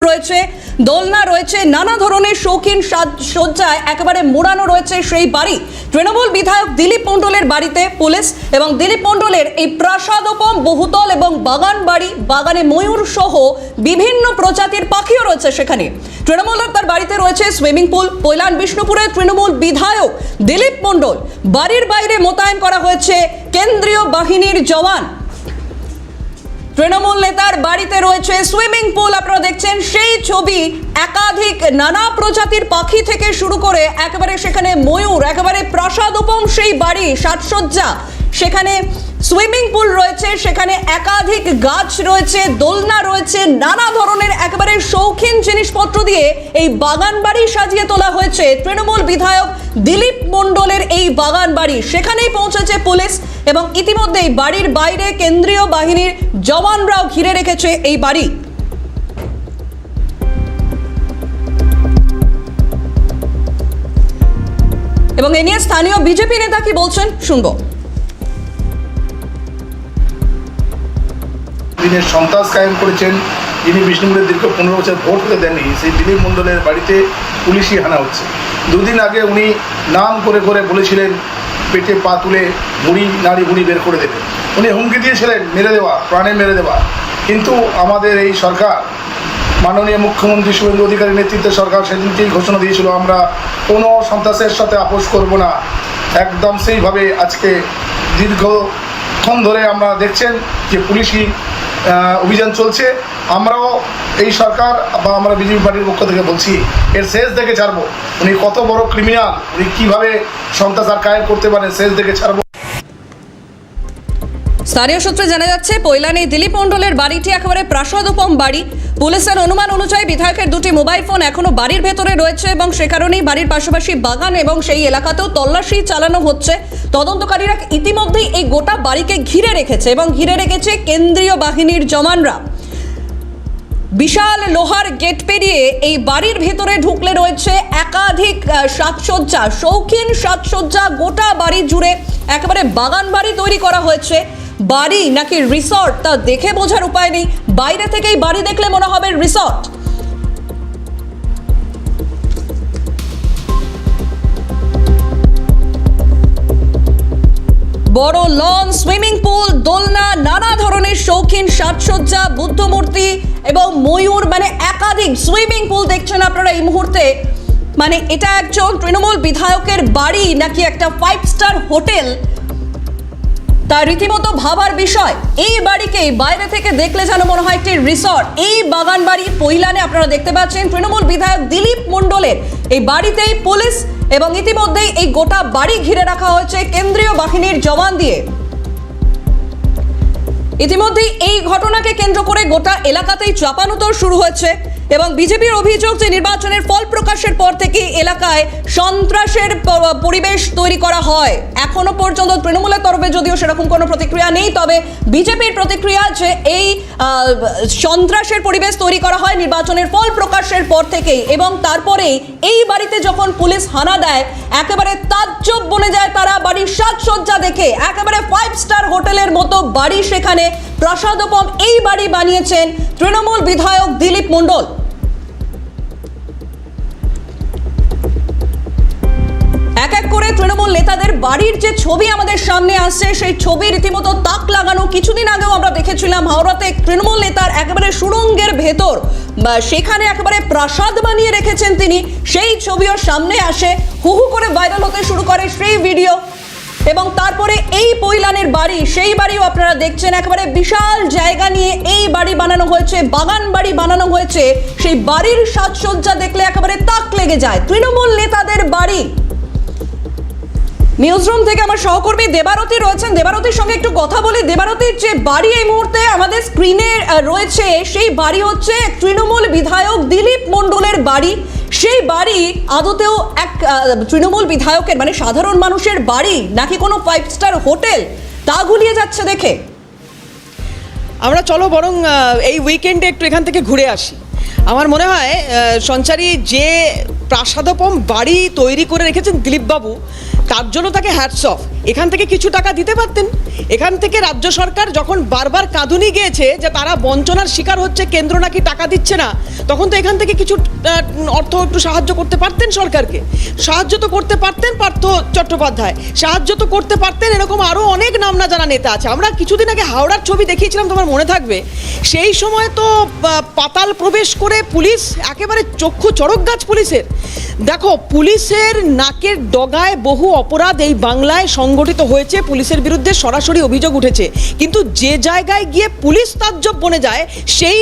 রয়েছে, দোলনা রয়েছে, নানা ধরনের শৌখিন সজ্জায় একেবারে মোড়ানো রয়েছে সেই বাড়ি। তৃণমূল বিধায়ক দিলীপ মণ্ডলের বাড়িতে পুলিশ এবং দিলীপ মণ্ডলের এই প্রাসাদোপম বহুতল এবং বাগান বাড়ি, বাগানে ময়ূর সহ বিভিন্ন প্রজাতির পাখিও রয়েছে সেখানে। তৃণমূলের তার বাড়িতে রয়েছে সুইমিং পুল। কৈলান বিষ্ণুপুরে তৃণমূল বিধায়ক দিলীপ মণ্ডল বাড়ির বাইরে মোতায়েন করা হয়েছে কেন্দ্রীয় বাহিনীর জওয়ান। তৃণমূল নেতার বাড়িতে রয়েছে সুইমিং পুল, আপনারা দেখছেন সেই ছবি। একাধিক নানা প্রজাতির পাখি থেকে শুরু করে একেবারে সেখানে ময়ূর, একেবারে প্রাসাদোপম সেই বাড়ি, সাজসজ্জা, সেখানে সুইমিং পুল রয়েছে, সেখানে একাধিক গাছ রয়েছে, দোলনা রয়েছে, নানা ধরনের একেবারে শৌখিন জিনিসপত্র দিয়ে এই বাগান বাড়ি সাজিয়ে তোলা হয়েছে তৃণমূল বিধায়ক দিলীপ মণ্ডলের এই বাগান বাড়ি। সেখানেই পৌঁছেছে পুলিশ এবং ইতিমধ্যেই বাড়ির বাইরে কেন্দ্রীয় বাহিনীর জওয়ানরাও ঘিরে রেখেছে এই বাড়ি। এবং এ নিয়ে স্থানীয় বিজেপি নেতা কি বলছেন শুনবো। দিনের সন্ত্রাস কায়েম করেছেন, যিনি বিষ্ণুপুরের দীর্ঘ 15 বছর ভোট হতে দেননি, সেই দিলীপ মণ্ডলের বাড়িতে পুলিশি হানা হচ্ছে। দুদিন আগে উনি নাম করে করে বলেছিলেন পেটে পা তুলে নাড়ি ভুঁড়ি বের করে দেবে। উনি হুমকি দিয়েছিলেন মেরে দেওয়া, প্রাণে মেরে দেওয়া। কিন্তু আমাদের এই সরকার, মাননীয় মুখ্যমন্ত্রী শুভেন্দু অধিকারীর নেতৃত্বে সরকার সেদিনকেই ঘোষণা দিয়েছিল, আমরা কোনো সন্ত্রাসের সাথে আপোষ করব না। একদম সেইভাবে আজকে দীর্ঘক্ষণ ধরে আমরা দেখছেন যে পুলিশি অভিযান চলছে। আমরাও এই সরকার বা আমরা বিজেপি পার্টির পক্ষ থেকে বলছি, এর শেষ দেখে ছাড়বো। উনি কত বড় ক্রিমিনাল, উনি কীভাবে সন্ত্রাস আর কায়েম করতে পারেন, শেষ দেখে ছাড়বো। স্থানীয় সূত্রে জানা যাচ্ছে কৈলানে দিলীপ মণ্ডলের বাড়িটি একেবারে প্রাসাদোপম বাড়ি। পুলিশের অনুমান অনুযায়ী বিধায়কের দুটি মোবাইল ফোন এখনো বাড়ির ভেতরে রয়েছে এবং সে কারণেই বাড়ির পাশাপাশি বাগান এবং সেই এলাকাতেও তল্লাশি চালানো হচ্ছে। তদন্তকারীরা ইতিমধ্যেই এই গোটা বাড়িকে ঘিরে রেখেছে এবং ঘিরে রেখেছে কেন্দ্রীয় বাহিনীর জওয়ানরা। বিশাল লোহার গেট পেরিয়ে এই বাড়ির ভেতরে ঢুকলে রয়েছে একাধিক সাজসজ্জা, শৌখিন সাজসজ্জা। গোটা বাড়ি জুড়ে একেবারে বাগান বাড়ি তৈরি করা হয়েছে। বাড়ি নাকি রিসর্ট তা দেখে বোঝার উপায় নেই। বাইরে থেকেই বাড়ি দেখলে মনে হবে রিসর্ট। বড় লন, সুইমিং পুল, দোলনা, নানা ধরনের শৌখিন সাজসজ্জা, বুদ্ধ মূর্তি এবং ময়ূর, মানে একাধিক সুইমিং পুল দেখছেন আপনারা এই মুহূর্তে। মানে এটা একজন তৃণমূল বিধায়কের বাড়ি নাকি একটা 5 স্টার হোটেল, তা রীতিমতো ভাবার বিষয়। এই বাড়িকে বাইরে থেকে দেখলে যেন মনে হয় একটি রিসর্ট। এই বাগান বাড়ি কৈলানে আপনারা দেখতে পাচ্ছেন তৃণমূল বিধায়ক দিলীপ মণ্ডলের এই বাড়িতেই পুলিশ এবং ইতিমধ্যেই এই গোটা বাড়ি ঘিরে রাখা হয়েছে কেন্দ্রীয় বাহিনীর জওয়ান দিয়ে। ইতিমধ্যেই এই ঘটনাকে কেন্দ্র করে গোটা এলাকাতেই চাপানুতর শুরু হয়েছে এবং বিজেপির অভিযোগ যে নির্বাচনের ফল প্রকাশের পর থেকে এলাকায় সন্ত্রাসের পরিবেশ তৈরি করা হয়। এখনো পর্যন্ত তৃণমূলের তরফে যদিও সেরকম কোনো প্রতিক্রিয়া নেই, তবে বিজেপির প্রতিক্রিয়া যে এই সন্ত্রাসের পরিবেশ তৈরি করা হয় নির্বাচনের ফল প্রকাশের পর থেকেই। এবং তারপরেই এই বাড়িতে যখন পুলিশ হানা দেয় একেবারে তাজ্জব বনে যায় তারা বাড়ির সাজসজ্জা দেখে। একেবারে 5 স্টার হোটেলের মতো বাড়ি, সেখানে প্রাসাদোপম এই বাড়ি বানিয়েছেন তৃণমূল বিধায়ক দিলীপ মণ্ডল। এক এক করে তৃণমূল নেতাদের বাড়ির যে ছবি আমাদের সামনে আসছে, সেই ছবি রীতিমতো তাক লাগানো। কিছুদিন আগেও আমরা দেখেছিলাম হাওড়াতে তৃণমূল নেতার একেবারে সুড়ঙ্গের ভেতর সেখানে একেবারে প্রাসাদ বানিয়ে রেখেছেন তিনি। সেই ছবিও সামনে আসে, হু হু করে ভাইরাল হতে শুরু করে সেই ভিডিও। এবং তারপরে এই কৈলানের বাড়ি, সেই বাড়িও আপনারা দেখছেন, একেবারে বিশাল জায়গা নিয়ে এই বাড়ি বানানো হয়েছে, বাগান বাড়ি বানানো হয়েছে। সেই বাড়ির সাজসজ্জা দেখলে একেবারে তাক লেগে যায়। তৃণমূল নেতাদের বাড়ি। নিউজরুম থেকে আমার সহকর্মী দেবারতী রয়েছেন, দেবারতীর সঙ্গে একটু কথা বলি। দেবারতীর যে বাড়ি এই মুহূর্তে আমাদের স্ক্রিনে রয়েছে, সেই বাড়ি হচ্ছে তৃণমূল বিধায়ক দিলীপ মণ্ডলের বাড়ি। সেই বাড়ি আদতেও এক তৃণমূল বিধায়কের, মানে সাধারণ মানুষের বাড়ি নাকি কোনো 5 স্টার হোটেল, তা গুলিয়ে যাচ্ছে দেখে। আমরা চলো বরং এই উইকেন্ডে একটু এখান থেকে ঘুরে আসি। আমার মনে হয় সঞ্চারী যে প্রাসাদোপম বাড়ি তৈরি করে রেখেছেন দিলীপবাবু, তার জন্য তাকে হ্যাটস অফ। এখান থেকে কিছু টাকা দিতে পারতেন। এখান থেকে রাজ্য সরকার যখন বারবার কাঁদুনি গিয়েছে যে তারা বঞ্চনার শিকার হচ্ছে, কেন্দ্র নাকি টাকা দিচ্ছে না, তখন তো এখান থেকে কিছু অর্থ একটু সাহায্য করতে পারতেন সরকারকে। সাহায্য তো করতে পারতেন পার্থ চট্টোপাধ্যায়, সাহায্য তো করতে পারতেন এরকম আরও অনেক নাম না জানা নেতা আছে। আমরা কিছুদিন আগে হাওড়ার ছবি দেখিয়েছিলাম, তোমার মনে থাকবে, সেই সময় তো পাতাল প্রবেশ করে পুলিশ একেবারে চক্ষু চড়ক গাছ পুলিশের। দেখো, পুলিশের নাকের ডগায় বহু অপরাধ এই বাংলায় সংগঠিত হয়েছে, পুলিশের বিরুদ্ধে সরাসরি অভিযোগ উঠেছে, কিন্তু যে জায়গায় গিয়ে পুলিশ তাজ্জব বনে যায় সেই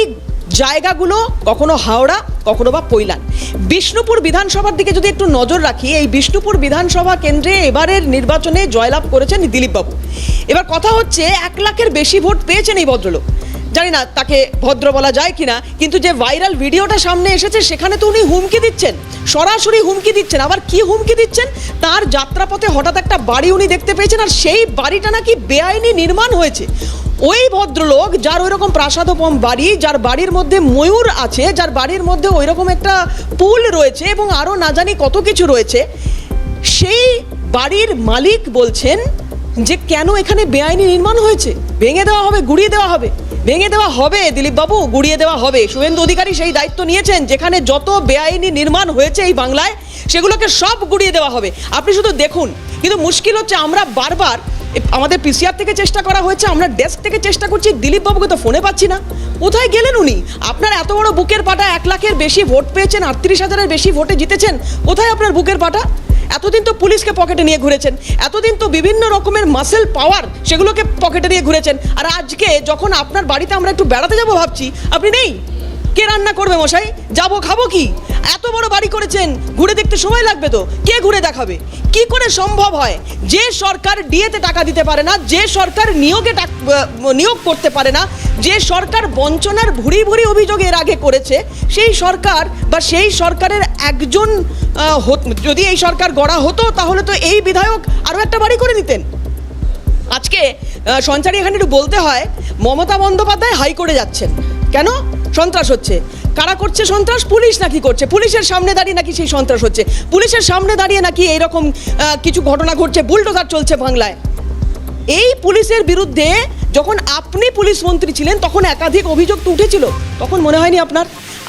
জায়গাগুলো কখনো হাওড়া, কখনো বা পৈলান। বিষ্ণুপুর বিধানসভার দিকে যদি একটু নজর রাখি, এই বিষ্ণুপুর বিধানসভা কেন্দ্রে এবারের নির্বাচনে জয়লাভ করেছেন দিলীপবাবু। এবার কথা হচ্ছে 1 লাখের বেশি ভোট পেয়েছেন এই ভদ্রলোক। জানি না তাকে ভদ্র বলা যায় কিনা, কিন্তু যে ভাইরাল ভিডিওটা সামনে এসেছে সেখানে তো উনি হুমকি দিচ্ছেন, সরাসরি হুমকি দিচ্ছেন। আবার কি হুমকি দিচ্ছেন? তার যাত্রাপথে হঠাৎ একটা বাড়ি উনি দেখতে পেয়েছেন, আর সেই বাড়িটা নাকি বেআইনি নির্মাণ হয়েছে। ওই ভদ্রলোক যার ওই রকম প্রাসাদোপম বাড়ি, যার বাড়ির মধ্যে ময়ূর আছে, যার বাড়ির মধ্যে ওই রকম একটা পুল রয়েছে এবং আরও না জানি কত কিছু রয়েছে, সেই বাড়ির মালিক বলছেন যে কেন এখানে বেআইনি নির্মাণ হয়েছে, ভেঙে দেওয়া হবে, গুড়িয়ে দেওয়া হবে। ভেঙে দেওয়া হবে দিলীপবাবু, গুড়িয়ে দেওয়া হবে। শুভেন্দু অধিকারী সেই দায়িত্ব নিয়েছেন, যেখানে যত বেআইনি নির্মাণ হয়েছে এই বাংলায় সেগুলোকে সব গুড়িয়ে দেওয়া হবে। আপনি শুধু দেখুন। কিন্তু মুশকিল হচ্ছে, আমরা বারবার আমাদের পিসিআর থেকে চেষ্টা করা হয়েছে, আমরা ডেস্ক থেকে চেষ্টা করছি, দিলীপবাবুকে তো ফোনে পাচ্ছি না। কোথায় গেলেন উনি? আপনার এত বড় বুকের পাটা, 1 লাখের বেশি ভোট পেয়েছেন, 38,000-এর বেশি ভোটে জিতেছেন, কোথায় আপনার বুকের পাটা? এতদিন তো পুলিশকে পকেটে নিয়ে ঘুরেছেন, এতদিন তো বিভিন্ন রকমের মাসেল পাওয়ার সেগুলোকে পকেটে নিয়ে ঘুরেছেন, আর আজকে যখন আপনার বাড়িতে আমরা একটু বেড়াতে যাবো ভাবছি, আপনি নেই। কে রান্না করবে মশাই? যাবো, খাবো কি? এত বড় বাড়ি করেছেন, ঘুরে দেখতে সময় লাগবে তো, কে ঘুরে দেখাবে? কি করে সম্ভব হয় যে সরকার ডিএতে টাকা দিতে পারে না, যে সরকার নিয়োগ করতে পারে না, যে সরকার বঞ্চনার ভুরি ভুরি অভিযোগ এর আগে করেছে, সেই সরকার বা সেই সরকারের একজন যদি এই সরকার গড়া হতো তাহলে তো এই বিধায়ক আরও একটা বাড়ি করে দিতেন। আজকে সঞ্চারী এখানে একটু বলতে হয়, মমতা বন্দ্যোপাধ্যায় হাইকোর্টে যাচ্ছেন কেন? সন্ত্রাস হচ্ছে। কারা করছে সন্ত্রাস? পুলিশ নাকি করছে, পুলিশের সামনে দাঁড়িয়ে নাকি সেই সন্ত্রাস হচ্ছে, পুলিশের সামনে দাঁড়িয়ে নাকি এইরকম কিছু ঘটনা ঘটছে, বুলডোজার চলছে বাংলায়। এই পুলিশের বিরুদ্ধে যখন আপনি পুলিশ মন্ত্রী ছিলেন তখন একাধিক অভিযোগ তো উঠেছিল, তখন মনে হয়নি আপনার?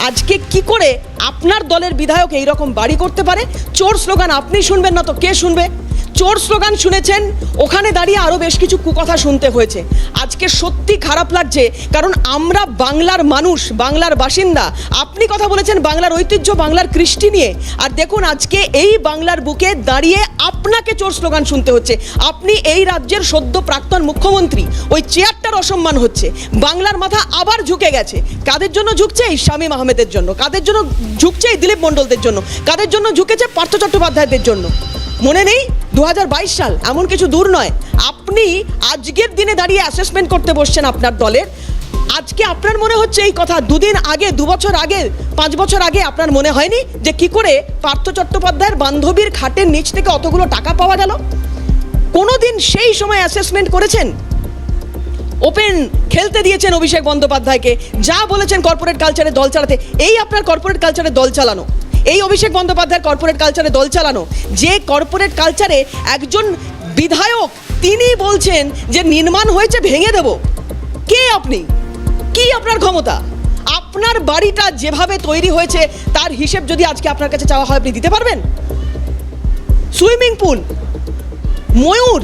আজকে কি করে আপনার দলের বিধায়ক এইরকম বাড়ি করতে পারে? চোর স্লোগান আপনি শুনবেন না তো কে শুনবে? চোর স্লোগান শুনেছেন, ওখানে দাঁড়িয়ে আরও বেশ কিছু কুকথা শুনতে হয়েছে। আজকে সত্যি খারাপ লাগছে, কারণ আমরা বাংলার মানুষ, বাংলার বাসিন্দা। আপনি কথা বলেছেন বাংলার ঐতিহ্য, বাংলার কৃষ্টি নিয়ে, আর দেখুন আজকে এই বাংলার বুকে দাঁড়িয়ে আপনাকে চোর স্লোগান শুনতে হচ্ছে। আপনি এই রাজ্যের সদ্য প্রাক্তন মুখ্যমন্ত্রী, ওই চেয়ারটার অসম্মান হচ্ছে। বাংলার মাথা আবার ঝুঁকে গেছে। কাদের জন্য ঝুঁকছে? এই শামীম আহমেদের জন্য। কাদের জন্য ঝুঁকছে? এই দিলীপ মণ্ডলদের জন্য। কাদের জন্য ঝুঁকেছে? পার্থ চট্টোপাধ্যায়দের জন্য। মনে নেই 2022 সাল? এমন কিছু দূর নয়। আপনি আজকের দিনে দাঁড়িয়ে অ্যাসেসমেন্ট করতে বসছেন আপনার দলের। আজকে আপনার মনে হচ্ছে এই কথা 2 দিন আগে, 2 বছর আগে, 5 বছর আগে আপনার মনে হয়নি যে কি করে পার্থ চট্টোপাধ্যায়ের বান্ধবীর খাটের নিচ থেকে অতগুলো টাকা পাওয়া গেল? কোনোদিন সেই সময় অ্যাসেসমেন্ট করেছেন? ওপেন খেলতে দিয়েছেন অভিষেক বন্দ্যোপাধ্যায়কে, যা বলেছেন কর্পোরেট কালচারে দল চালাতে। এই আপনার কর্পোরেট কালচারে দল চালানো, এই অভিষেক বন্দ্যোপাধ্যায়ের কর্পোরেট কালচারে দল চালানো, যে কর্পোরেট কালচারে একজন বিধায়ক তিনি বলছেন যে নির্মাণ হয়েছে, ভেঙে দেব। কে আপনি? কি আপনার ক্ষমতা? আপনার বাড়িটা যেভাবে তৈরি হয়েছে তার হিসেব যদি আজকে আপনার কাছে চাওয়া হয়, আপনি দিতে পারবেন? সুইমিং পুল, ময়ূর,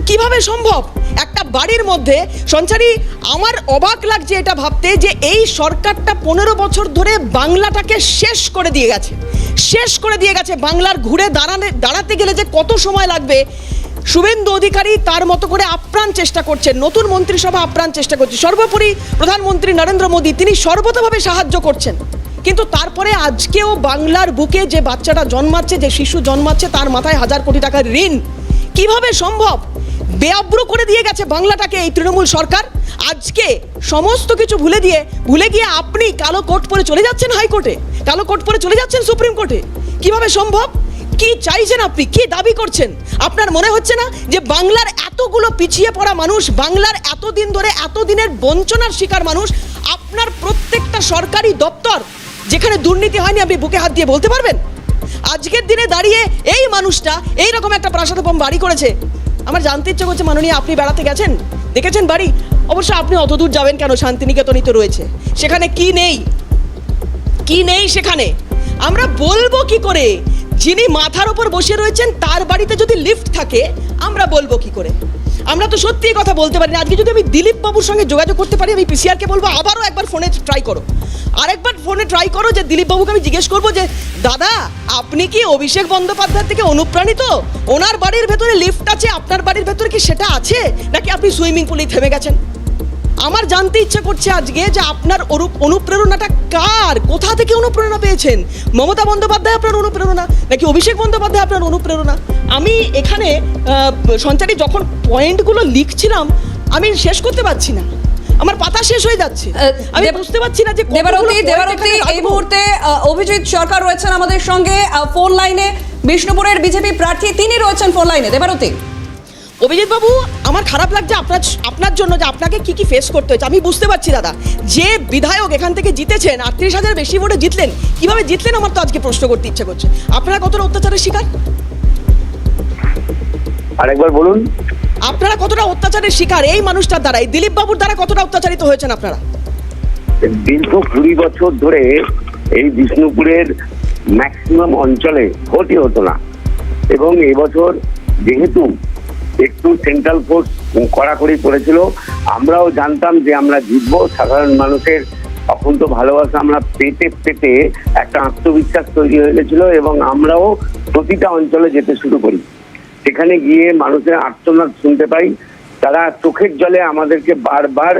কিভাবে সম্ভব? একটা বাড়ির মধ্যে সঞ্চারী, আমার অবাক লাগছে এটা ভাবতে যে এই সরকারটা 15 বছর ধরে বাংলাটাকে শেষ করে দিয়ে গেছে, শেষ করে দিয়ে গেছে। বাংলার ঘুরে দাঁড়াতে গেলে যে কত সময় লাগবে, শুভেন্দু অধিকারী তার মতো করে আপ্রাণ চেষ্টা করছেন, নতুন মন্ত্রিসভা আপ্রাণ চেষ্টা করছে, সর্বোপরি প্রধানমন্ত্রী নরেন্দ্র মোদী তিনি সর্বতভাবে সাহায্য করছেন। কিন্তু তারপরে আজকেও বাংলার বুকে যে বাচ্চাটা জন্মাচ্ছে, যে শিশু জন্মাচ্ছে, তার মাথায় 1000 কোটি টাকার ঋণ। কিভাবে সম্ভব? বেআব্রু করে দিয়ে গেছে বাংলাটাকে এই তৃণমূল সরকার। আজকে সমস্ত কিছু ভুলে গিয়ে আপনি কালো কোট পরে চলে যাচ্ছেন হাইকোর্টে, কালো কোট পরে চলে যাচ্ছেন সুপ্রিম কোর্টে। কিভাবে সম্ভব? কি চাইছেন আপনি? কি দাবি করছেন? আপনার মনে হচ্ছে না যে বাংলার এতগুলো পিছিয়ে পড়া মানুষ, বাংলার এতদিন ধরে এতদিনের বঞ্চনার শিকার মানুষ, আপনার প্রত্যেকটা সরকারি দপ্তর যেখানে দুর্নীতি হয়নি আপনি বুকে হাত দিয়ে বলতে পারবেন? আজকের দিনে দাঁড়িয়ে এই মানুষটা এইরকম একটা প্রাসাদোপম বাড়ি করেছে, আমার জানতে ইচ্ছে করছে মাননীয়, আপনি বেড়াতে গেছেন, দেখেছেন বাড়ি? অবশ্য আপনি অত দূর যাবেন কেন? শান্তিনিকেতনই তো রয়েছে। সেখানে কি নেই? কি নেই সেখানে? আমরা বলবো কি করে? যিনি মাথার উপর বসে রয়েছেন তার বাড়িতে যদি লিফট থাকে আমরা বলবো কি করে? আমরা তো সত্যি কথা বলতে পারি না। আজকে যদি আমি দিলীপ বাবুর সঙ্গে যোগাযোগ করতে পারি, আমি পিসিআরকে বলবো আবারও একবার ফোনে ট্রাই করো, আরেকবার ফোনে ট্রাই করো, যে দিলীপ বাবুকে আমি জিজ্ঞেস করবো যে দাদা আপনি কি অভিষেক বন্দ্যোপাধ্যায় থেকে অনুপ্রাণিত? ওনার বাড়ির ভেতরে লিফট আছে, আপনার বাড়ির ভেতরে কি সেটা আছে, নাকি আপনি সুইমিং পুলেই থেমে গেছেন? আমার জানতে ইচ্ছা করছে আজকে যে আপনার অনুপ্রেরণাটা কার, কোথা থেকে অনুপ্রেরণা পেয়েছেন? মমতা বন্দ্যোপাধ্যায় আপনার অনুপ্রেরণা, নাকি অভিষেক বন্দ্যোপাধ্যায় আপনার অনুপ্রেরণা? আমি এখানে সঞ্চারী যখন পয়েন্টগুলো লিখছিলাম আমি শেষ করতে পারছি না, আমার পাতা শেষ হয়ে যাচ্ছে, আমি বুঝতে পারছি না যে দেবারতী এই মুহূর্তে অভিজিৎ সরকার রয়েছেন আমাদের সঙ্গে ফোন লাইনে, বিষ্ণুপুরের বিজেপি প্রার্থী, তিনি রয়েছেন ফোন লাইনে। দেবারতী, অভিজিৎ বাবু, আমার খারাপ লাগছে আপনার জন্য যে আপনাকে কি ফেস করতে হয়েছে। আমি বুঝতে পারছি দাদা, যে বিধায়ক এখান থেকে জিতেছেন, 38,000 বেশি ভোটে জিতলেন, কিভাবে জিতলেন আমার তো আজকে প্রশ্ন করতে ইচ্ছে করছে। আপনারা কতটা অত্যাচারের শিকার? আরেকবার বলুন। আপনারা কতটা অত্যাচারের শিকার এই মানুষটার দ্বারা, এই দিলীপ বাবুর দ্বারা কতটা অত্যাচারিত হয়েছেন আপনারা? দীর্ঘ 20 বছর ধরে এই বিষ্ণুপুরের ম্যাক্সিমাম অঞ্চলে ভোটই হতো না, এবং এবছর যেহেতু একটু সেন্ট্রাল ফোর্স কড়াকড়ি করেছিল, আমরাও জানতাম যে আমরা জিতবো। সাধারণ মানুষের অকুণ্ঠ ভালোবাসা আমরা পেতে পেতে একটা আত্মবিশ্বাস তৈরি হয়ে গেছিল, এবং আমরাও প্রতিটা অঞ্চলে যেতে শুরু করি। সেখানে গিয়ে মানুষের আর্তনাদ শুনতে পাই, তারা চোখের জলে আমাদেরকে বারবার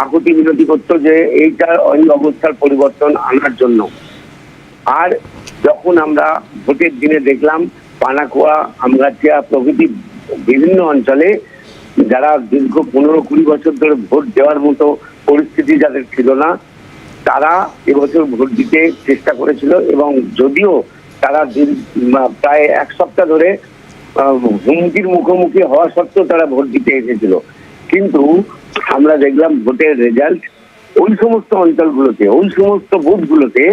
আকুতি মিনতি করতো যে এইটার ওই অবস্থার পরিবর্তন আনার জন্য। আর যখন আমরা ভোটের দিনে দেখলাম পানাকুয়া, আমগাছিয়া প্রভৃতি বিভিন্ন অঞ্চলে যারা দীর্ঘ 15-20 বছর ধরে ভোট দেওয়ার মতো পরিস্থিতি যাদের ছিল না, তারা এবছর ভোট দিতে চেষ্টা করেছিল, এবং যদিও তারা প্রায় 1 সপ্তাহ ধরে হুমকির মুখোমুখি হওয়া সত্ত্বেও তারা ভোট দিতে এসেছিল। কিন্তু আমরা দেখলাম ভোটের রেজাল্ট ওই সমস্ত অঞ্চলগুলোতে, ওই সমস্ত বুথগুলোতে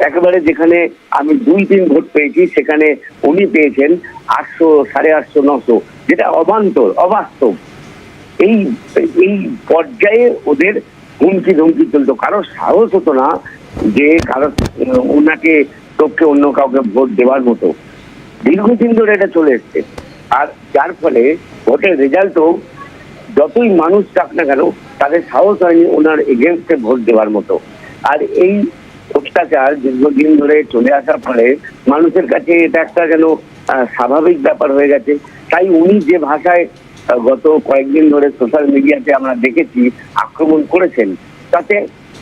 একেবারে যেখানে আমি 2-3 ভোট পেয়েছি সেখানে উনি পেয়েছেন 800, 850, 900, যেটা অবান্তর, অবাস্তব। এই পর্যায়ে ওদের হুমকি ধমকি চলতো, কারো সাহস হতো না যে কারো ওনাকে পক্ষে অন্য কাউকে ভোট দেওয়ার মতো। দীর্ঘদিন ধরে এটা চলে এসছে, আর যার ফলে ভোটের রেজাল্টও যতই মানুষ চাক না কেন তাদের সাহস হয়নি ওনার এগেনস্টে ভোট দেওয়ার মতো। আর এই অত্যাচার দীর্ঘদিন ধরে চলে আসার ফলে মানুষের কাছে এটা একটা যেন স্বাভাবিক ব্যাপার হয়ে গেছে। তাই উনি যে ভাষায় গত কয়েকদিন ধরে সোশ্যাল মিডিয়াতে আমরা দেখেছি আক্রমণ করেছেন, তাতে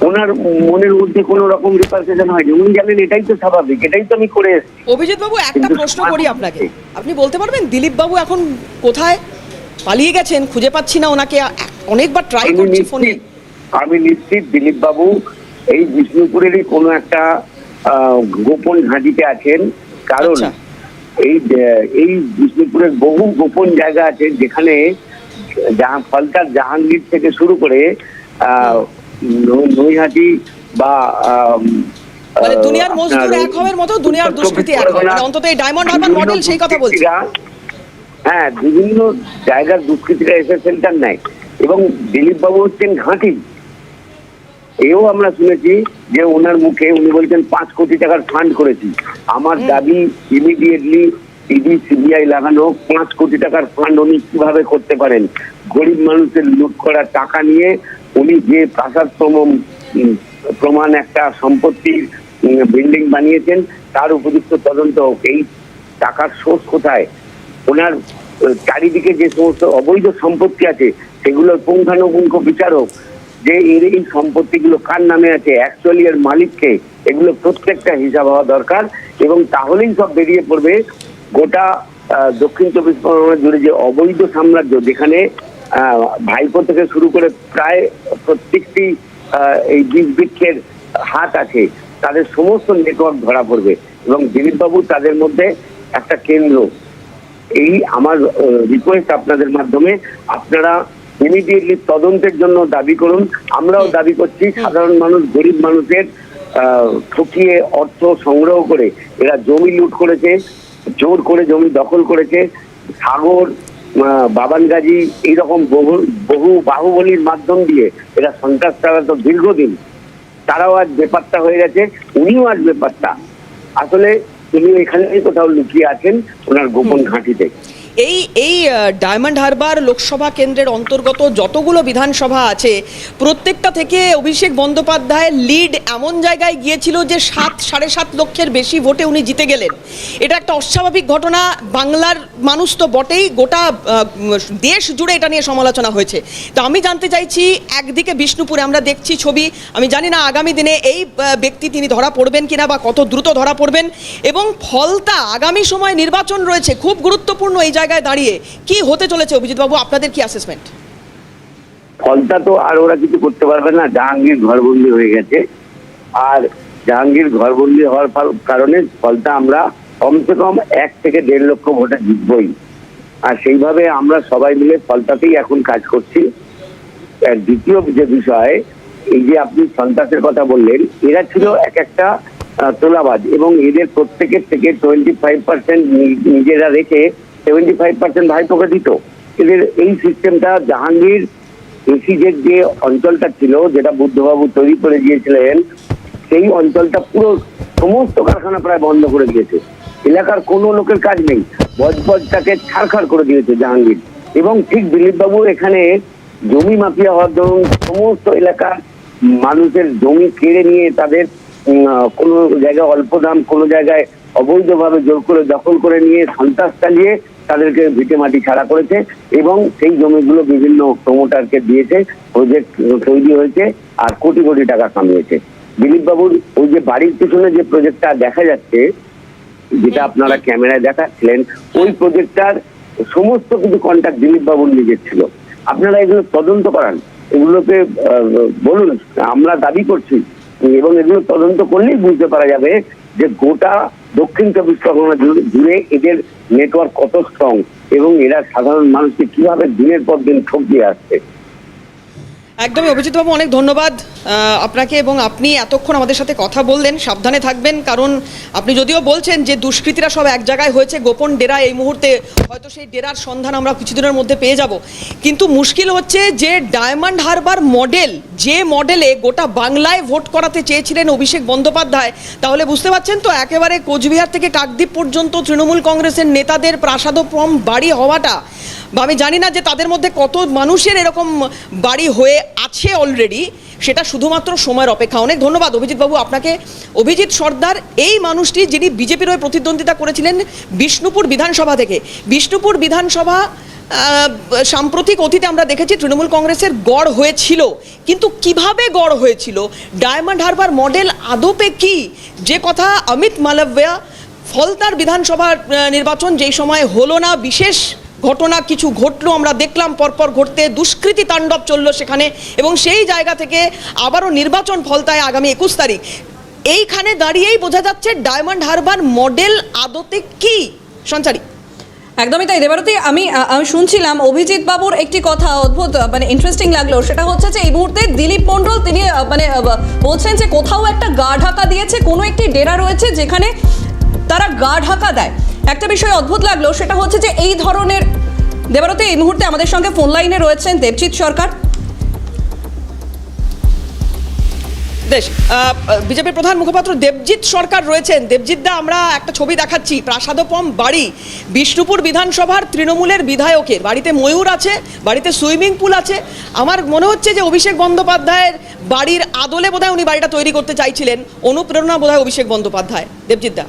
ওনার মনের মধ্যে কোনো রকম রিপারকেশন হয়নি। উনি জানেন এটাই তো স্বাভাবিক, এটাই তো আমি করে এসেছি। অভিজিৎ বাবু, একটা প্রশ্ন করি আপনাকে, আপনি বলতে পারবেন দিলীপ বাবু এখন কোথায়? পালিয়ে গেছেন, খুঁজে পাচ্ছি না ওনাকে, অনেকবার ট্রাই করছি ফোনে। আমি নিশ্চিত দিলীপ বাবু এই বিষ্ণুপুরেরই কোনো একটা গোপন ঘাঁটিতে আছেন, কারণ এই বিষ্ণুপুরের বহু গোপন জায়গা আছে যেখানে ফলতার জাহাঙ্গীর থেকে শুরু করে নৈহাটি বা দুনিয়ার মজদুর এক হওয়ার মতো দুনিয়ার দুষ্কৃতি এক হবে, অন্তত এই ডায়মন্ড হারবার মডেল সেই কথা বলছি। হ্যাঁ, বিভিন্ন জায়গার দুষ্কৃতীরা এসে সেন্টার নেয়, এবং দিলীপ বাবু হচ্ছেন ঘাঁটি। এও আমরা শুনেছি যে ওনার মুখে উনি বলছেন 5 কোটি টাকার ফান্ড করেছি। আমার দাবি ইমিডিয়েটলি ইডি সিবিআই লাগানো 5 কোটি টাকার ফান্ড উনি কিভাবে করতে পারেন? গরিব মানুষের লুট করা টাকা নিয়ে উনি যে প্রাসাদ প্রমাণ একটা সম্পত্তির বিল্ডিং বানিয়েছেন, তার উপযুক্ত তদন্ত। এই টাকার সোর্স কোথায়? ওনার চারিদিকে যে সমস্ত অবৈধ সম্পত্তি আছে সেগুলোর পুঙ্খানুপুঙ্খ বিচারক, যে এই সম্পত্তিগুলো কার নামে আছে, অ্যাকচুয়ালি এর মালিককে, এগুলো প্রত্যেকটা হিসাব হওয়া দরকার। এবং তাহলেই সব বেরিয়ে পড়বে গোটা দক্ষিণ 24 পরগনা জুড়ে যে অবৈধ সাম্রাজ্য, যেখানে ভাইপো থেকে শুরু করে প্রায় প্রত্যেকটি এই বীজ বৃক্ষের হাত আছে, তাদের সমস্ত নেটওয়ার্ক ধরা পড়বে, এবং দিলীপ বাবু তাদের মধ্যে একটা কেন্দ্র। এই আমার রিকোয়েস্ট আপনাদের মাধ্যমে, আপনারা ইমিডিয়েটলি তদন্তের জন্য দাবি করুন। আমরাও দাবি করছি, সাধারণ মানুষ, গরিব মানুষের ঠকিয়ে অর্থ সংগ্রহ করে এরা জমি লুট করেছে, জোর করে জমি দখল করেছে। সাগর বাবান গাজী এইরকম বহু বাহুবলীর মাধ্যম দিয়ে এরা সন্ত্রাস চালাতো দীর্ঘদিন, তারাও আজ বেপাত্তা হয়ে গেছে, উনিও আজ বেপাত্তা। আসলে তিনি এখানেই কোথাও লুকিয়ে আছেন ওনার গোপন ঘাঁটিতে। এই ডায়মন্ড হারবার লোকসভা কেন্দ্রের অন্তর্গত যতগুলো বিধানসভা আছে প্রত্যেকটা থেকে অভিষেক বন্দ্যোপাধ্যায়ের লিড এমন জায়গায় গিয়েছিল যে 7.5 লক্ষের বেশি ভোটে উনি জিতে গেলেন। এটা একটা অস্বাভাবিক ঘটনা, বাংলার মানুষ তো বটেই, গোটা দেশ জুড়ে এটা নিয়ে সমালোচনা হয়েছে। তো আমি জানতে চাইছি, একদিকে বিষ্ণুপুরে আমরা দেখছি ছবি, আমি জানি না আগামী দিনে এই ব্যক্তি তিনি ধরা পড়বেন কিনা বা কত দ্রুত ধরা পড়বেন, এবং ফলতা আগামী সময় নির্বাচন রয়েছে খুব গুরুত্বপূর্ণ, এই জায়গায় দাঁড়িয়ে কি হতে চলেছে অভিজিৎ বাবু, আপনাদের কি অ্যাসেসমেন্ট? ফলটা তো আর ওরা কিছু করতে পারবে না, জাহাঙ্গীর ঘরবন্দি হয়ে গেছে। আর জাহাঙ্গীর ঘরবন্দি হওয়ার কারণে ফলটা আমরা কমসে কম 1 থেকে 1.5 লক্ষ ভোটে জিতবই। আর সেইভাবে আমরা সবাই মিলে ফলটাতেই এখন কাজ করছি। আর দ্বিতীয় যে বিষয়, এই যে আপনি সন্ত্রাসের কথা বললেন, এরা ছিল এক একটা তোলাবাজ, এবং এদের প্রত্যেকের থেকে 25% নিজেরা রেখে 75% ভাইপোকে দিত। এদের এই সিস্টেমটা জাহাঙ্গীর এসিজের যে অঞ্চলটা ছিল, যেটা বুদ্ধবাবু তৈরি করে দিয়েছিলেন, সেই অঞ্চলটা পুরো সমস্ত কারখানা প্রায় বন্ধ করে দিয়েছে। এলাকার কোনো লোকের কাজ নেই, বজবজটাকে ছাড়খাড় করে দিয়েছে জাহাঙ্গীর। এবং ঠিক দিলীপবাবু এখানে জমি মাফিয়া হওয়ার দরুন সমস্ত এলাকার মানুষের জমি কেড়ে নিয়ে তাদের কোনো জায়গায় অল্প দাম, কোনো জায়গায় অবৈধভাবে জোর করে দখল করে নিয়ে সন্ত্রাস চালিয়ে তাদেরকে ভিটে মাটি ছাড়া করেছে, এবং সেই জমিগুলো বিভিন্ন প্রমোটারকে দিয়েছে, প্রজেক্ট তৈরি হয়েছে আর কোটি কোটি টাকা কামিয়েছে। দিলীপ বাবুর ওই যে বাড়ির পিছনে যে প্রজেক্টটা দেখা যাচ্ছে, যেটা আপনারা ক্যামেরায় দেখাচ্ছিলেন, ওই প্রজেক্টটার সমস্ত কিছু কন্ট্যাক্ট দিলীপ বাবুর নিজের ছিল। আপনারা এগুলো তদন্ত করান, এগুলোকে বলুন, আমরা দাবি করছি, এবং এগুলো তদন্ত করলেই বুঝতে পারা যাবে যে গোটা দক্ষিণ 24 পরগনা জুড়ে এদের নেটওয়ার্ক কত স্ট্রং, এবং এরা সাধারণ মানুষকে কিভাবে দিনের পর দিন ঠকিয়ে আসছে। একদমই অভিজিৎ বাবু, অনেক ধন্যবাদ আপনাকে, এবং আপনি এতক্ষণ আমাদের সাথে কথা বললেন। সাবধানে থাকবেন, কারণ আপনি যদিও বলছেন যে দুষ্কৃতীরা সব এক জায়গায় হয়েছে, গোপন ডেরা এই মুহূর্তে হয়তো সেই ডেরার সন্ধান আমরা কিছুদিনের মধ্যে পেয়ে যাব, কিন্তু মুশকিল হচ্ছে যে ডায়মন্ড হারবার মডেল, যে মডেলে গোটা বাংলায় ভোট করাতে চেয়েছিলেন অভিষেক বন্দ্যোপাধ্যায়, তাহলে বুঝতে পারছেন তো একেবারে কোচবিহার থেকে কাকদ্বীপ পর্যন্ত তৃণমূল কংগ্রেসের নেতাদের প্রাসাদোপম বাড়ি হওয়াটা, বা আমি জানি না যে তাদের মধ্যে কত মানুষের এরকম বাড়ি হয়ে আছে অলরেডি, সেটা শুধুমাত্র সময়ের অপেক্ষা। অনেক ধন্যবাদ অভিজিৎ বাবু আপনাকে। অভিজিৎ সর্দার এই মানুষটি যিনি বিজেপির হয়ে প্রতিদ্বন্দ্বিতা করেছিলেন বিষ্ণুপুর বিধানসভা থেকে। বিষ্ণুপুর বিধানসভা সাম্প্রতিক অতীতে আমরা দেখেছি তৃণমূল কংগ্রেসের গড় হয়েছিল, কিন্তু কিভাবে গড় হয়েছিল, ডায়মন্ড হারবার মডেল আদপে কি, যে কথা অমিত মালব্যা, ফলতার বিধানসভা নির্বাচন যেই সময় হলো না, বিশেষ ঘটনা কিছু ঘটলো, আমরা দেখলাম পরপর ঘটতে, দুষ্কৃতী তাণ্ডব চললো সেখানে, এবং সেই জায়গা থেকে আবারও নির্বাচন ফলতায় আগামী 21 তারিখ। এইখানে দাঁড়িয়েই বোঝা যাচ্ছে ডায়মন্ড হারবার মডেল আদতে কি। সঞ্চারী, একদমই তাই দেবারতী, আমি শুনছিলাম অভিজিৎ বাবুর একটি কথা অদ্ভুত, মানে ইন্টারেস্টিং লাগলো, সেটা হচ্ছে যে এই মুহূর্তে দিলীপ মণ্ডল তিনি মানে বলছেন যে কোথাও একটা গা ঢাকা দিয়েছে, কোনো একটি ডেরা রয়েছে যেখানে তারা গা ঢাকা দেয়। একটা বিষয় অদ্ভুত লাগলো, সেটা হচ্ছে যে এই ধরনের, দেবারতী এই মুহূর্তে আমাদের সঙ্গে ফোন লাইনে রয়েছেন দেবজিৎ সরকার, বিজেপির প্রধান মুখপাত্র দেবজিৎ সরকার রয়েছেন। দেবজিৎ দা, আমরা একটা ছবি দেখাচ্ছি, প্রাসাদোপম বাড়ি, বিষ্ণুপুর বিধানসভার তৃণমূলের বিধায়কের বাড়িতে ময়ূর আছে, বাড়িতে সুইমিং পুল আছে। আমার মনে হচ্ছে যে অভিষেক বন্দ্যোপাধ্যায়ের বাড়ির আদলে বোধহয় উনি বাড়িটা তৈরি করতে চাইছিলেন, অনুপ্রেরণা বোধহয় অভিষেক বন্দ্যোপাধ্যায়। দেবজিৎ দা,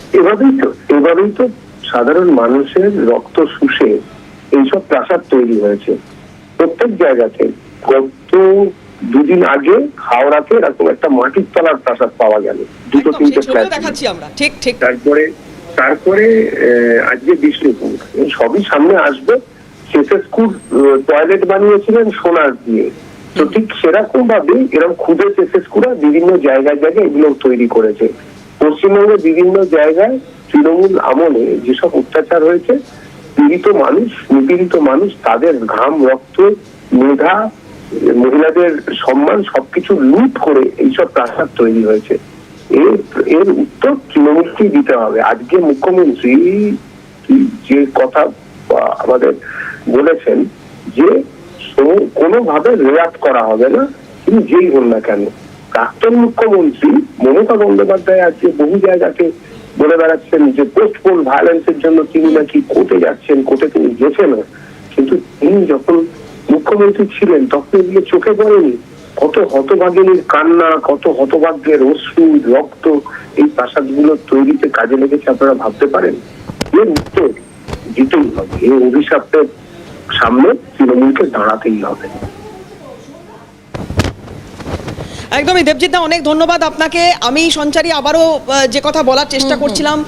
এভাবেই তো সাধারণ মানুষের রক্ত শুষে এইসব প্রাসাদ তৈরি হয়েছে প্রত্যেক জায়গাতে। গত 2 দিন আগে হাওড়াতে এরকম একটা মাটির তলার প্রাসাদ পাওয়া গেল, 2-3টে ফ্ল্যাট দেখাচ্ছি আমরা, ঠিক ঠিক। তারপরে আজকে বিষ্ণুপুর, এই সবই সামনে আসবে। সেসেস্কুর টয়লেট বানিয়েছিলেন সোনার দিয়ে, তো ঠিক সেরকম ভাবে এরকম খুদে সেসেস্কুরা বিভিন্ন জায়গায় জায়গায় এগুলো তৈরি করেছে। পশ্চিমবঙ্গের বিভিন্ন জায়গায় তৃণমূল আমলে যেসব অত্যাচার হয়েছে, পীড়িত মানুষ, নিপীড়িত মানুষ, তাদের ঘাম, রক্ত, মেধা, মহিলাদের সম্মান সবকিছু লুট করে এইসব প্রাসাদ তৈরি হয়েছে। এর উত্তর তৃণমূলকেই দিতে হবে। আজকে মুখ্যমন্ত্রী যে কথা আমাদের বলেছেন যে কোনোভাবে রেয়াত করা হবে না, তিনি যেই হন না কেন। প্রাক্তন মুখ্যমন্ত্রী মমতা বন্দ্যোপাধ্যায় আজকে বহু জায়গাতে বলে বেড়াচ্ছেন যে পোস্টপোন ভায়োলেন্সের জন্য তিনি নাকি কোর্টে যাচ্ছেন, কোর্টে তিনি গেছেন, কিন্তু তিনি যখন মুখ্যমন্ত্রী ছিলেন তখন এগুলো চোখে পড়েনি। কত হতভাগিনীর কান্না, কত হতভাগ্যের অশ্রু, রক্ত এই প্রাসাদগুলো তৈরিতে কাজে লেগেছে, আপনারা ভাবতে পারেন? এর উত্তর দিতেই হবে, এই অভিশাপের সামনে তৃণমূলকে দাঁড়াতেই হবে। একদমই দেবজিৎ দা, অনেক ধন্যবাদ আপনাকে। আমি সঞ্চারী আবারও যে কথা বলার চেষ্টা করছিলাম,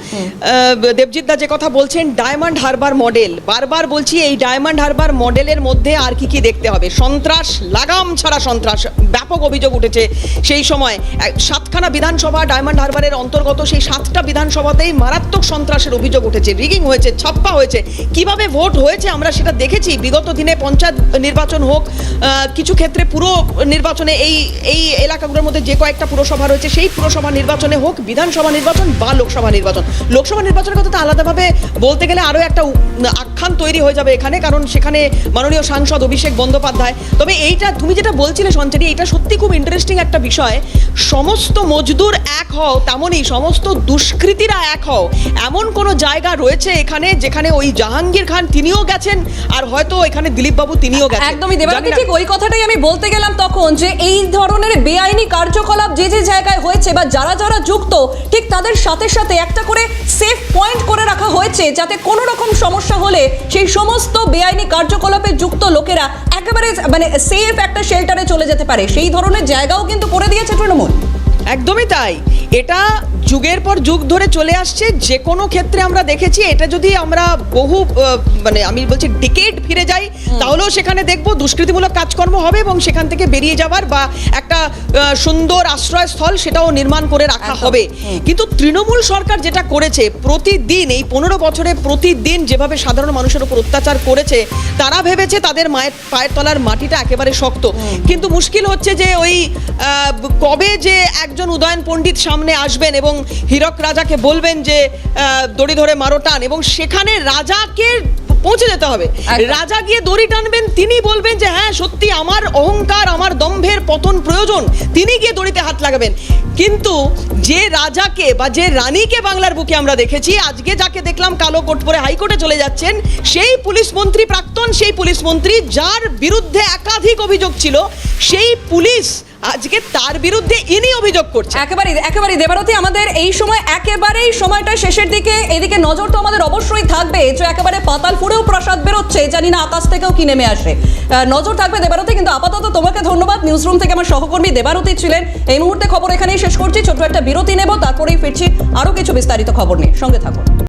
দেবজিৎ দা যে কথা বলছেন ডায়মন্ড হারবার মডেল, বারবার বলছি এই ডায়মন্ড হারবার মডেলের মধ্যে আর কি কি দেখতে হবে। সন্ত্রাস, লাগাম ছাড়া সন্ত্রাস, ব্যাপক অভিযোগ উঠেছে সেই সময়। 7খানা বিধানসভা ডায়মন্ড হারবারের অন্তর্গত, সেই 7টা বিধানসভাতেই মারাত্মক সন্ত্রাসের অভিযোগ উঠেছে, রিগিং হয়েছে, ছাপ্পা হয়েছে। কিভাবে ভোট হয়েছে আমরা সেটা দেখেছি। বিগত দিনে পঞ্চায়েত নির্বাচন হোক, কিছু ক্ষেত্রে পুরো নির্বাচনে এই এলাকাগুলোর মধ্যে যে কয়েকটা পুরসভা রয়েছে সেই পুরসভা নির্বাচনে হোক, বিধানসভা নির্বাচন বা লোকসভা নির্বাচন। লোকসভা নির্বাচনের কথা তো আলাদাভাবে বলতে গেলে আরও একটা আখ্যান তৈরি হয়ে যাবে এখানে, কারণ সেখানে মাননীয় সাংসদ অভিষেক বন্দ্যোপাধ্যায়। তবে এইটা তুমি যেটা বলছিলে সঞ্চারী, এটা সত্যি খুব ইন্টারেস্টিং একটা বিষয়। সমস্ত মজদুর এক হও, তেমনই সমস্ত দুষ্কৃতীরা এক হও, এমন কোনো জায়গা রয়েছে এখানে যেখানে ওই জাহাঙ্গীর খান তিনিও গেছেন, আর হয়তো এখানে দিলীপ বাবু তিনিও গেছেন। একদমই দেবারতী, ঠিক ওই কথাটাই আমি বলতে গেলাম তখন, যে এই ধরনের বেআইনি কার্যকলাপ যে যে জায়গায় হয়েছে বা যারা যারা যুক্ত, ঠিক তাদের সাথে সাথে একটা করে সেফ পয়েন্ট করে রাখা হয়েছে, যাতে কোনো রকম সমস্যা হলে সেই সমস্ত বেআইনি কার্যকলাপে যুক্ত লোকেরা একেবারে মানে সেফ একটা শেল্টারে চলে যেতে পারে। সেই ধরনের জায়গাও কিন্তু করে দিয়েছে তৃণমূল। একদমই তাই, এটা যুগের পর যুগ ধরে চলে আসছে। যে কোনো ক্ষেত্রে আমরা দেখেছি, এটা যদি আমরা বহু মানে আমি বলছি ডিকেড ফিরে যাই, তাহলেও সেখানে দেখব দুষ্কৃতিমূলক কাজকর্ম হবে এবং সেখান থেকে বেরিয়ে যাওয়ার বা একটা সুন্দর আশ্রয়স্থল সেটাও নির্মাণ করে রাখা হবে। কিন্তু তৃণমূল সরকার যেটা করেছে, প্রতিদিন এই 15 বছরে প্রতিদিন যেভাবে সাধারণ মানুষের উপর অত্যাচার করেছে, তারা ভেবেছে তাদের পায়ের তলার মাটিটা একেবারে শক্ত। কিন্তু মুশকিল হচ্ছে যে ওই কবে যে একজন উদয়ন পণ্ডিত সামনে আসবেন এবং হীরক রাজাকে বলবেন যে দড়ি ধরে মারো টান, এবং সেখানে রাজাকে পৌঁছে যেতে হবে। রাজা গিয়ে দড়ি টানবেন, তিনি বলবেন যে হ্যাঁ সত্যি আমার অহংকার, আমার দম্ভের পতন প্রয়োজন, তিনি গিয়ে দড়িতে হাত লাগাবেন। কিন্তু যে রাজাকে বা যে রানীকে বাংলার বুকে আমরা দেখেছি, আজকে যাকে দেখলাম কালো কোট পরে হাইকোর্টে চলে যাচ্ছেন, সেই পুলিশ মন্ত্রী, প্রাক্তন সেই পুলিশ মন্ত্রী যার বিরুদ্ধে একাধিক অভিযোগ ছিল, সেই পুলিশ আজকে তার বিরুদ্ধে ইনি অভিযোগ করছে। একেবারে দেবারতী, আমাদের এই সময় একেবারেই সময়টা শেষের দিকে, এদিকে নজর তো আমাদের অবশ্যই থাকবে যে একেবারে পাতালপুরেও প্রসাদ বেরোচ্ছে, জানি না আকাশ থেকেও কি নেমে আসে, নজর থাকবে দেবারতী। কিন্তু আপাতত তোমাকে ধন্যবাদ, নিউজরুম থেকে আমার সহকর্মী দেবারতী ছিলেন। এই মুহূর্তে খবর এখানেই শেষ করছি, ছোট্ট একটা বিরতি নেব, তারপরেই ফিরছি আরো কিছু বিস্তারিত খবর নিয়ে। সঙ্গে থাকুন।